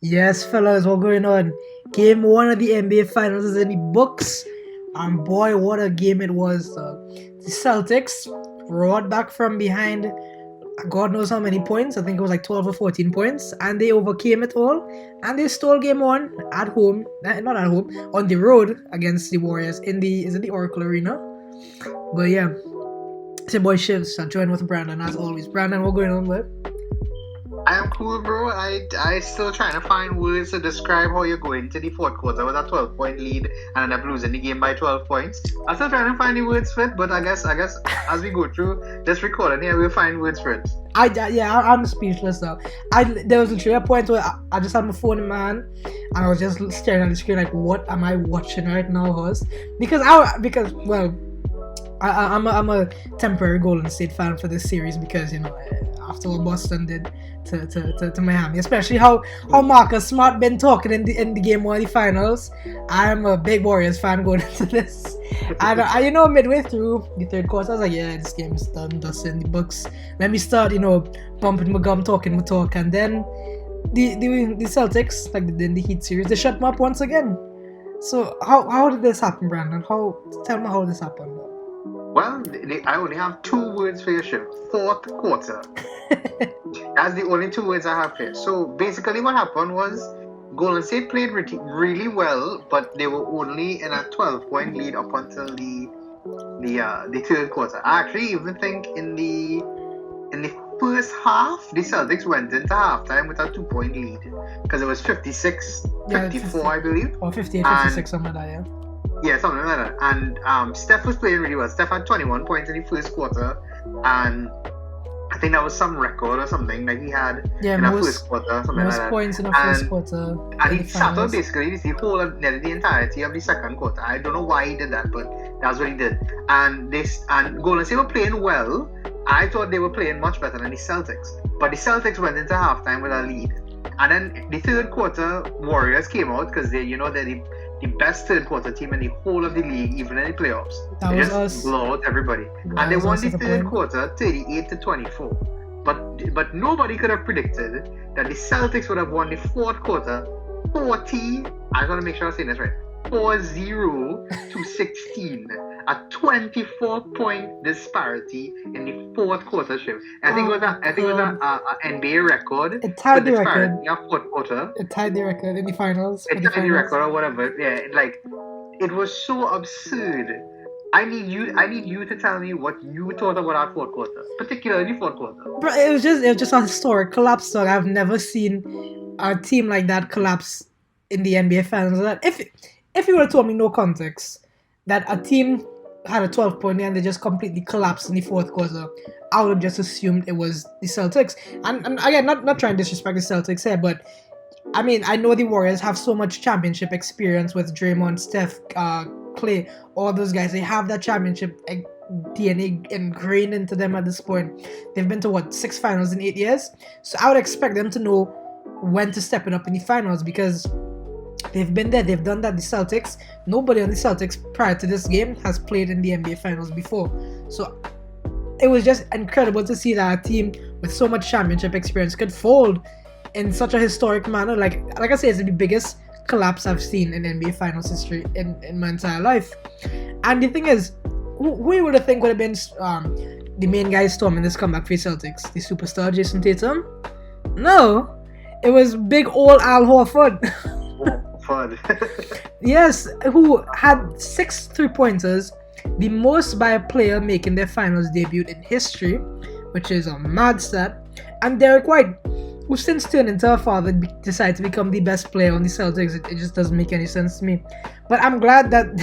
Yes, fellas, what going on? Game one of the NBA Finals is in the books, and boy, what a game it was! The Celtics roared back from behind. God knows how many points. I think it was like 12 or 14 points, and they overcame it all. And they stole game one at home, not at home, on the road against the Warriors in the Oracle Arena. But yeah, it's your boy Shivs. I joined with Brandon as always. Brandon, what going on, bud? I am cool, bro. I still trying to find words to describe how you're going to the fourth quarter with a 12-point lead and end up losing the game by 12 points. I'm still trying to find the words for it, but I guess as we go through this recording here, we'll find words for it. I'm speechless though. There was literally a point where I just had my phone in my hand and I was just staring at the screen like, what am I watching right now, host? I'm a temporary Golden State fan for this series because after what Boston did to Miami, especially how Marcus Smart been talking in the game one of the finals. I'm a big Warriors fan going into this, and midway through the third quarter, I was like, yeah, this game is done, dusted in the books. Let me start, bumping my gum, talking my talk, and then the Celtics, like in the Heat series, they shut me up once again. So how did this happen, Brandon? Tell me how this happened. Well, I only have two words for your show. Fourth quarter. That's the only two words I have here. So basically what happened was Golden State played really well, but they were only in a 12-point lead up until the third quarter. I actually even think in the first half, the Celtics went into halftime with a 2-point lead because it was 56-54, I believe. Or 58-56, something like that, yeah. Yeah, something like that. And Steph was playing really well. Steph had 21 points in the first quarter, and I think that was some record or something that he had in the first quarter, something like that. Most points in the first quarter. And he sat out basically the entirety of the second quarter. I don't know why he did that, but that's what he did. And Golden State were playing well. I thought they were playing much better than the Celtics, but the Celtics went into halftime with a lead. And then the third quarter, Warriors came out because they're the best third quarter team in the whole of the league, even in the playoffs. They just blow out everybody. And they won the third quarter 38-24. But nobody could have predicted that the Celtics would have won the fourth quarter 40. I just want to make sure I'm saying this right. 40-16. A 24-point disparity in the fourth quarter shift. I think it was an NBA record. It tied the record. In fourth quarter. It tied the record in the finals. It tied the record or whatever. Yeah, it was so absurd. I need you to tell me what you thought about our fourth quarter, particularly fourth quarter. Bro, it was just a historic collapse. So I've never seen a team like that collapse in the NBA finals. If you would have told me no context that a team had a 12-point lead and they just completely collapsed in the fourth quarter, I would have just assumed it was the Celtics. And again, not trying to disrespect the Celtics here, but I mean, I know the Warriors have so much championship experience with Draymond, Steph, Clay, all those guys. They have that championship DNA ingrained into them at this point. They've been to 6 finals in 8 years? So I would expect them to know when to step it up in the finals because they've been there, they've done that. The Celtics, nobody on the Celtics prior to this game has played in the NBA Finals before. So it was just incredible to see that a team with so much championship experience could fold in such a historic manner. Like I say, it's the biggest collapse I've seen in NBA Finals history in my entire life. And the thing is, who would have think would have been the main guy storming this comeback for the Celtics? The superstar Jason Tatum? No, it was big old Al Horford. Yes, who had 6 3-pointers, the most by a player making their finals debut in history, which is a mad stat. And Derek White, who since turned into a father, decided to become the best player on the Celtics. It just doesn't make any sense to me. But I'm glad that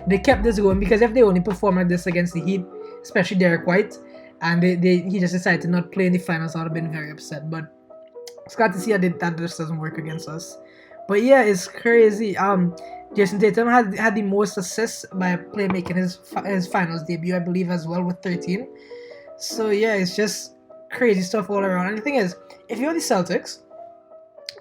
they kept this going, because if they only perform like this against the Heat, especially Derek White, and he just decided to not play in the finals, I would have been very upset. But it's glad to see that this doesn't work against us. But yeah, it's crazy. Jason Tatum had the most assists by a player making his finals debut, I believe, as well, with 13. So yeah, it's just crazy stuff all around. And the thing is, if you're the Celtics,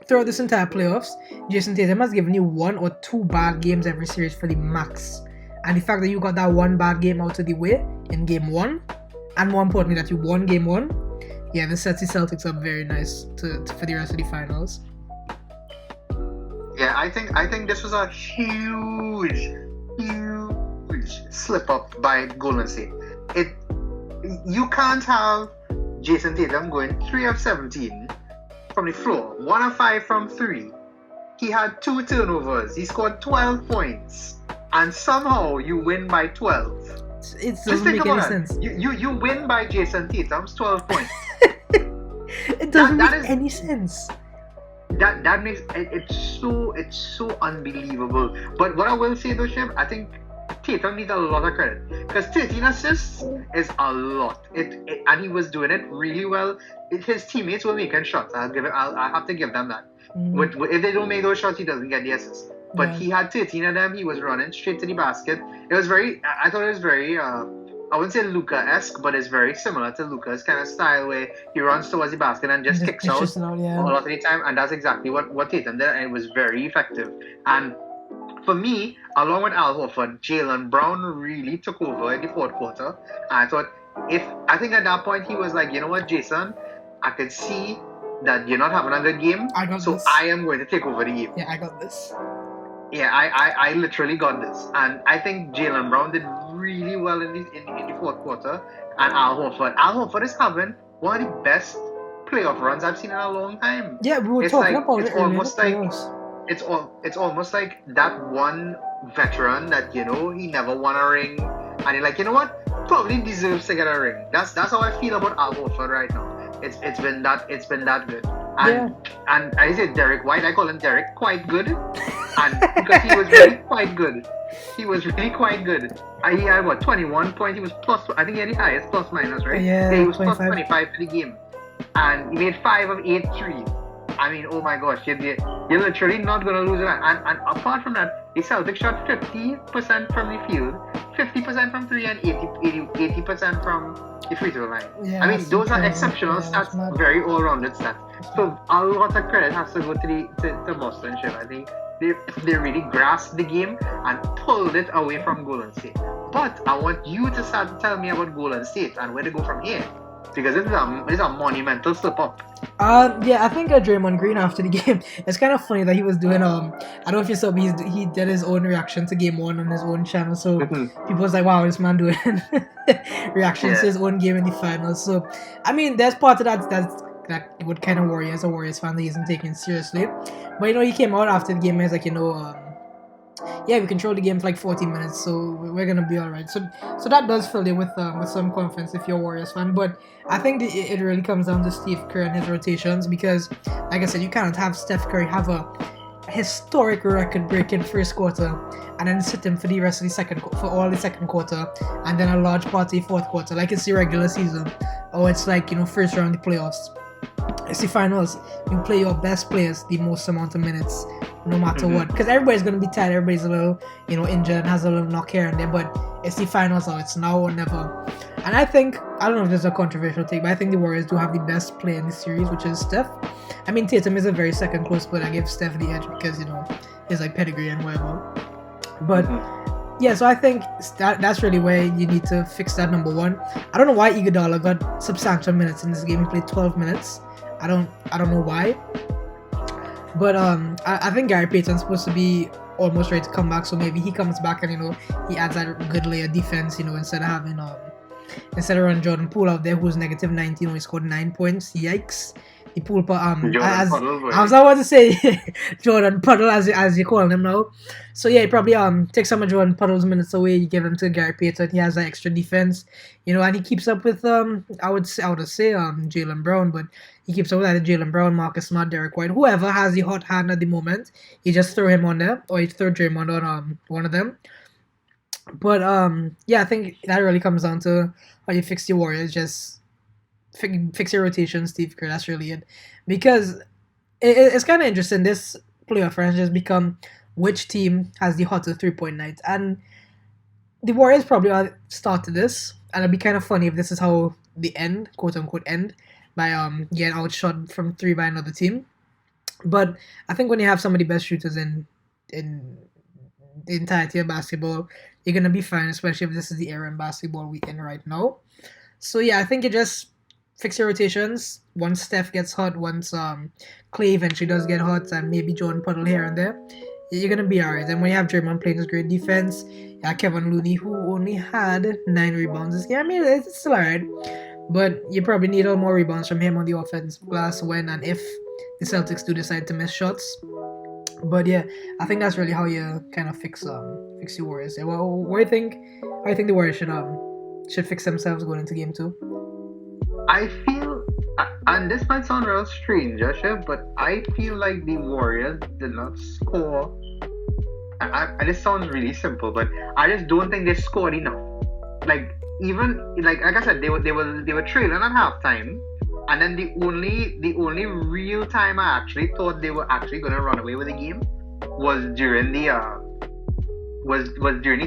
throughout this entire playoffs, Jason Tatum has given you 1 or 2 bad games every series for the max. And the fact that you got that one bad game out of the way in game 1, and more importantly that you won game 1, yeah, this sets the Celtics up very nice for the rest of the finals. Yeah, I think this was a huge slip up by Golden State. It You can't have Jason Tatum going 3 of 17 from the floor, 1 of 5 from 3. He had 2 turnovers. He scored 12 points, and somehow you win by 12. It Just doesn't think make about any it. sense. You win by Jason Tatum's 12 points. It doesn't That make is- any sense. That makes it's so unbelievable. But what I will say though, Shiv, I think Tatum needs a lot of credit because 13 assists is a lot. And he was doing it really well. His teammates were making shots. I have to give them that. If they don't make those shots, he doesn't get the assist. But Yeah. he had 13 of them. He was running straight to the basket. It was I thought it was very. I wouldn't say Luka-esque, but it's very similar to Luka's kind of style where he runs towards the basket and just kicks out dishes it out, yeah. a lot of the time, and that's exactly what Tatum did, and it was very effective. And for me, along with Al Horford, Jaylen Brown really took over in the fourth quarter. And I think at that point he was like, you know what, Jason, I could see that you're not having a good game, so this. I am going to take over the game. Yeah, I got this. Yeah, I literally got this, and I think Jaylen Brown did really well in the fourth quarter. And Al Horford is having one of the best playoff runs I've seen in a long time. Yeah, we were It's talking like- about it's it earlier. almost like- It's almost like that one veteran that he never won a ring, and you're like, you know what, probably deserves to get a ring. That's how I feel about Al Horford right now. It's been that good. And I say Derek White, I call him Derek quite good, and because he was really quite good. He was really quite good. He had 21 points. He was plus. I think he had the highest plus minus, right? Yeah, he was 25. plus 25 for the game, and he made 5 of 8 threes. I mean, oh my gosh, you're literally not going to lose that. And apart from that, the Celtics shot 50% from the field, 50% from 3, and 80% from the free throw line. Yeah, I mean, that's those are incredible. exceptional Yeah, that's stats, mad. very all-rounded stats. So a lot of credit has to go to Boston. Shiv. I think they really grasped the game and pulled it away from Golden State. But I want you to start to tell me about Golden State and where to go from here, because it's a monumental slip up. Yeah, I think Draymond Green after the game, it's kind of funny that he was doing I don't know if you saw, but he did his own reaction to game 1 on his own channel. So people was like, wow, this man doing reactions to his own game in the finals. So I mean, there's part of that would kind of worry as a Warriors fan that he isn't taken seriously. But he came out after the game and he's like, yeah, we controlled the game for like 14 minutes, so we're gonna be alright. So that does fill you with some confidence if you're a Warriors fan. But I think it really comes down to Steve Kerr and his rotations, because, like I said, you cannot have Steph Curry have a historic record-breaking first quarter and then sit him for the rest of all the second quarter, and then a large part of the fourth quarter, like it's the regular season, or it's like first round of the playoffs. It's the finals. You play your best players the most amount of minutes, no matter what. Because everybody's going to be tired. Everybody's a little, injured and has a little knock here and there. But it's the finals, so it's now or never. And I don't know if this is a controversial take, but I think the Warriors do have the best player in the series, which is Steph. I mean, Tatum is a very second close, but I give Steph the edge because, he's like pedigree and whatever. But yeah, so I think that's really where you need to fix that, number one. I don't know why Iguodala got substantial minutes in this game. He played 12 minutes. I don't know why. But I think Gary Payton's supposed to be almost ready to come back, so maybe he comes back and he adds that good layer of defense, instead of running Jordan Poole out there who's negative 19, he scored 9 points. Yikes. The Poole I was about to say Jordan Puddle as you call him now. So yeah, he probably take some of Jordan Puddle's minutes away, you give him to Gary Payton. He has that extra defense, and he keeps up with I would say Jaylen Brown, but he keeps up with either Jaylen Brown, Marcus Smart, Derek White, whoever has the hot hand at the moment. You just throw him on there, or you throw Draymond on one of them. But yeah, I think that really comes down to how you fix your Warriors. Just fix your rotation, Steve Kerr. That's really it. Because it's kind of interesting. This playoff range has become which team has the hotter 3-point night. And the Warriors probably started this. And it'd be kind of funny if this is how the end, quote unquote, end, by getting outshot from 3 by another team. But I think when you have some of the best shooters in the entirety of basketball, you're going to be fine, especially if this is the era in basketball we're in right now. So yeah, I think you just fix your rotations. Once Steph gets hot, once Clay eventually does get hot, and maybe Jordan Puddle here and there, you're gonna be alright. And when you have Draymond playing his great defense, yeah, Kevin Looney, who only had 9 rebounds this game, I mean, it's still alright. But you probably need a little more rebounds from him on the offensive glass when and if the Celtics do decide to miss shots. But yeah, I think that's really how you kind of fix your Warriors. Yeah, well, what do you think? How do you think the Warriors should fix themselves going into game 2? I feel, and this might sound real strange, Joshua, but I feel like the Warriors did not score. This sounds really simple, but I just don't think they scored enough. Like I said, they were trailing at halftime, and then the only real time I actually thought they were actually going to run away with the game was during the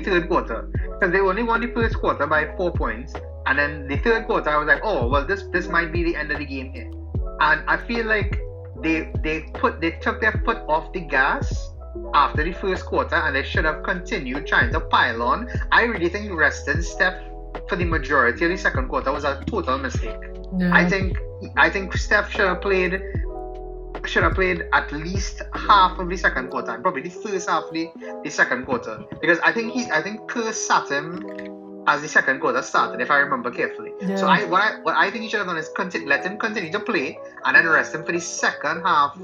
third quarter, because they only won the first quarter by 4 points, and then the third quarter I was like, oh well, this might be the end of the game here, and I feel like they took their foot off the gas after the first quarter, and they should have continued trying to pile on. I really think resting Steph for the majority of the second quarter was a total mistake. Yeah. I think Steph should have played at least half of the second quarter, and probably the first half of the second quarter, because I think Kerr sat him as the second quarter started, if I remember carefully. Yeah. So what I think he should have done is let him continue to play and then rest him for the second half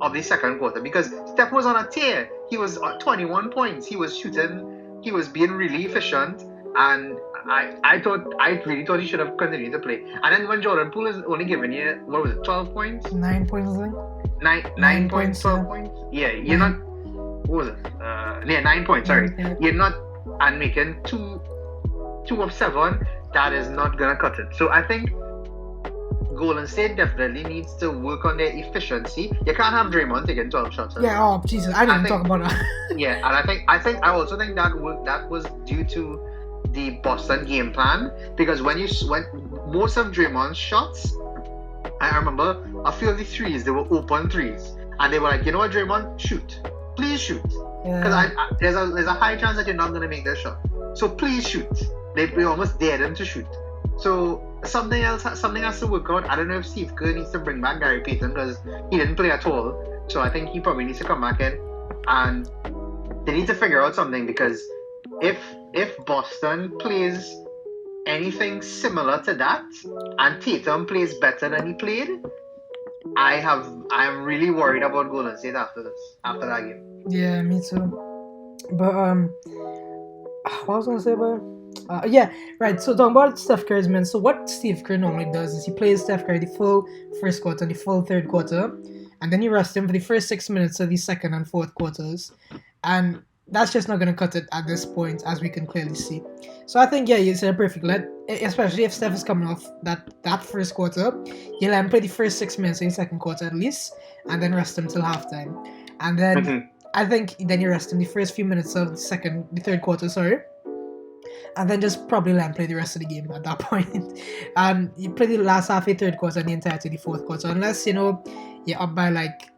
of the second quarter, because Steph was on a tear. He was at 21 points. He was shooting. He was being really efficient, and I really thought he should have continued to play. And then when Jordan Poole is only giving you, what was it, 12 points? 9 points, I think. 9 points, 12 points. Yeah, you're not. What was it? 9 points. Sorry, you're not, and making two of 7. That is not gonna cut it. So I think Golden State definitely needs to work on their efficiency. You can't have Draymond taking 12 shots. Yeah. Oh Jesus, I didn't talk about that. Yeah, and I also think that was due to the Boston game plan, because when most of Draymond's shots, I remember a few of the threes, they were open threes, and they were like, you know what, Draymond, shoot, please shoot, because there's a high chance that you're not gonna make this shot, so please shoot. They almost dared him to shoot. So something has to work out. I don't know if Steve Kerr needs to bring back Gary Payton, because he didn't play at all. So I think he probably needs to come back in, and they need to figure out something, because if Boston plays anything similar to that and Tatum plays better than he played, I am really worried about Golden State after that game. Yeah, me too. But what was I gonna say about? Yeah, right. So talking about Steph Curry's minutes. So what Steve Kerr normally does is he plays Steph Curry the full first quarter and the full third quarter, and then you rest him for the first 6 minutes of the second and fourth quarters, and that's just not going to cut it at this point, as we can clearly see. So I think, yeah, you said it perfectly. Especially if Steph is coming off that first quarter, you let him play the first 6 minutes of the second quarter at least, and then rest him till halftime. And then I think then you rest him the first few minutes of the third quarter, and then just probably let him play the rest of the game at that point. And you play the last half of the third quarter and the entirety of the fourth quarter, unless, you're up by like.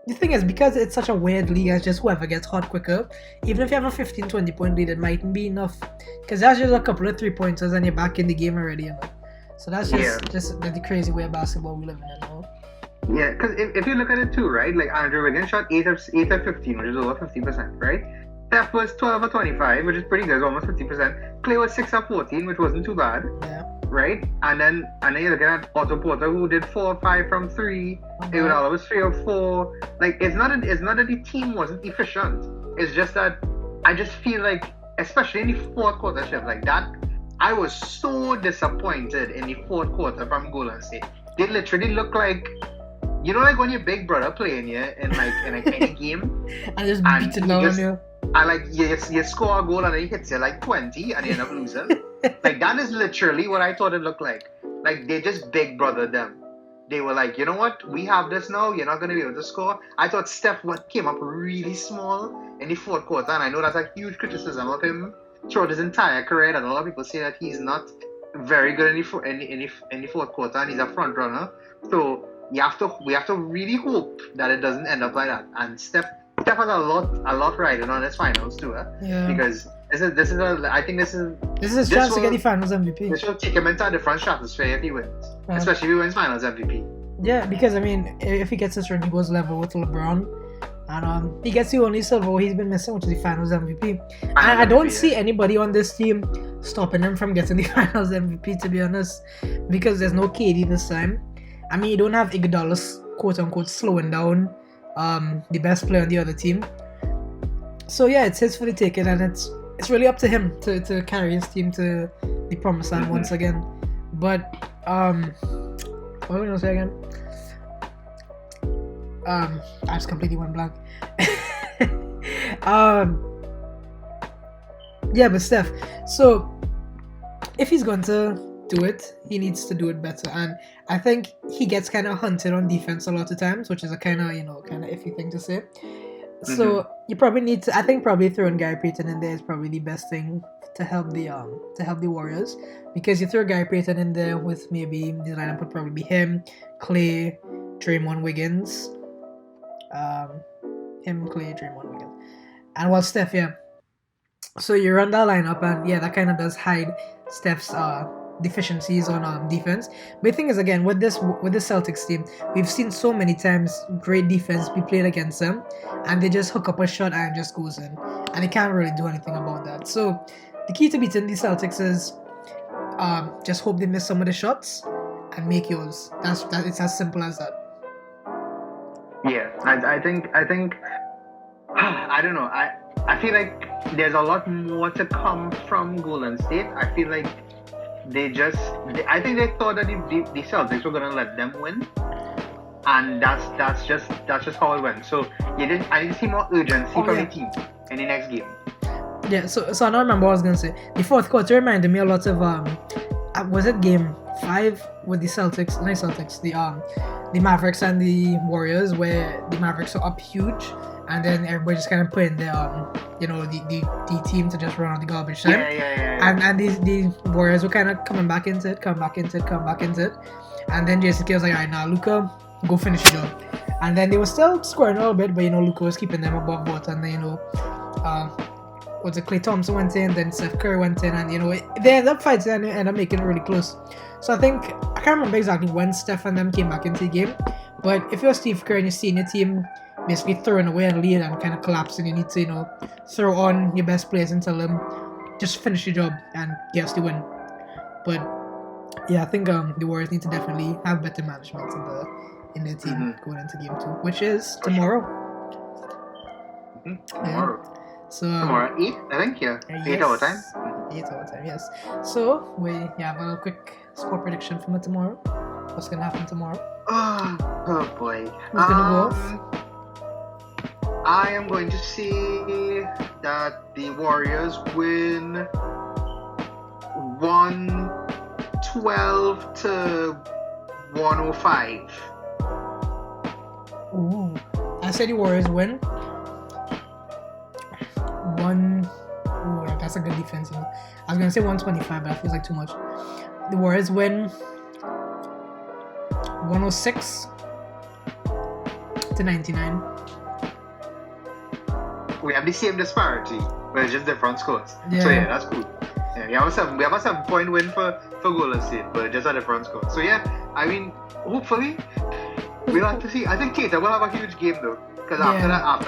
The thing is, because it's such a weird league, it's just whoever gets hot quicker. Even if you have a 15-20 point lead, it mightn't be enough, because that's just a couple of 3-pointers and you're back in the game already, So that's just the crazy way of basketball we live in now. Yeah, because if you look at it too, right? Like Andrew Wiggins shot 8 of 15, which is over 50%, right? Steph was 12 of 25, which is pretty good, almost 50%. Clay was 6 of 14, which wasn't too bad. Yeah. Right? And then you're looking at Otto Porter, who did 4 or 5 from 3. Iguodala was 3 or 4. Like, it's not that the team wasn't efficient. It's just that I just feel like, especially in the fourth quarter shift, like that, I was so disappointed in the fourth quarter from Golden State. They literally look like, like when your big brother playing you in any game, and just beat it down on you. And like you score a goal and then he hits you like 20 and you end up losing. Like, that is literally what I thought it looked like. Like, they just big brother them. They were like, you know what? We have this now. You're not going to be able to score. I thought Steph came up really small in the fourth quarter, and I know that's a huge criticism of him throughout his entire career. And a lot of people say that he's not very good in the fourth quarter, and he's a front runner. So we have to really hope that it doesn't end up like that. And Steph has a lot riding on his finals too, Yeah. Because this is his chance to get the finals MVP. This will take him into a different stratosphere if he wins. especially if he wins Finals MVP. Yeah, because I mean, if he gets this ring, he goes level with LeBron, and he gets the only silver he's been missing, which is the Finals MVP. And I don't see anybody on this team stopping him from getting the Finals MVP, to be honest, because there's no KD this time. I mean, you don't have Iguodala, quote unquote, slowing down the best player on the other team. So yeah, it's his for the taking, and it's really up to him to carry his team to the promised land once again. But what was I gonna say again? I just completely went blank. Yeah, but Steph. So if he's going to do it, he needs to do it better, and I think he gets kind of hunted on defense a lot of times, which is a kind of iffy thing to say. So you probably need to. I think probably throwing Gary Payton in there is probably the best thing to help the Warriors, because you throw Gary Payton in there with maybe the lineup would probably be him, Clay, Draymond Wiggins, and well, Steph, yeah. So you run that lineup, and yeah, that kind of does hide Steph's deficiencies on defense. But the thing is, again, with this Celtics team, we've seen so many times great defense be played against them, and they just hook up a shot and it just goes in, and they can't really do anything about that. So the key to beating the Celtics is just hope they miss some of the shots and make yours. It's as simple as that. Yeah, I think I don't know. I feel like there's a lot more to come from Golden State. I feel like I think they thought that the Celtics were gonna let them win, and that's just how it went. So I didn't see more urgency from the team in the next game. Yeah, so I don't remember what I was gonna say. The fourth quarter reminded me a lot of was it game 5 with the Celtics? Not Celtics, the Mavericks and the Warriors, where the Mavericks are up huge, and then everybody just kind of put in the team to just run out the garbage time. Yeah. And these Warriors were kind of coming back into it, and then Jason Kidd was like, alright, now Luka, go finish the job. And then they were still scoring a little bit, but Luka was keeping them above water, and then Klay Thompson went in, then Steph Curry went in, and they ended up fighting and ended up making it really close. So I can't remember exactly when Steph and them came back into the game, but if you're Steve Kerr and you're seeing your team basically throwing away a lead and kind of collapsing, you need to throw on your best players and tell them just finish your job and get us the win. But yeah, I think the Warriors need to definitely have better management in their team going into game 2, which is tomorrow. Tomorrow. Yeah. So tomorrow 8, I think, yeah. 8 hour time. 8 hour time, yes. So we have a quick score prediction from it tomorrow. What's gonna happen tomorrow? Oh boy. Who's gonna go off? I am going to say that the Warriors win 112 to 105. Ooh. I said the Warriors win. That's a good defense, I was gonna say 125, but that feels like too much. The Warriors win 106 to 99. We have the same disparity, but it's just different scores. Yeah. So yeah, that's cool. Yeah, we have a 7-point win for Golden State, but just a different score. So yeah, I mean, hopefully we'll have to see. I think Tatum will have a huge game though, because after that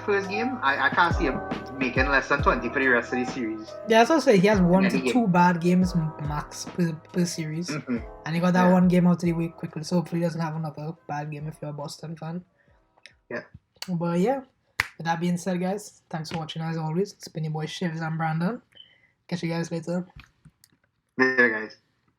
first game, I can't see him making less than 20 for the rest of the series. Yeah, that's what I say. He has 1 to 2 bad games max per series, and he got that one game out of the way quickly. So hopefully he doesn't have another bad game if you're a Boston fan. Yeah. But yeah, with that being said, guys, thanks for watching as always. It's been your boy Shivs and Brandon. Catch you guys later. Later, guys.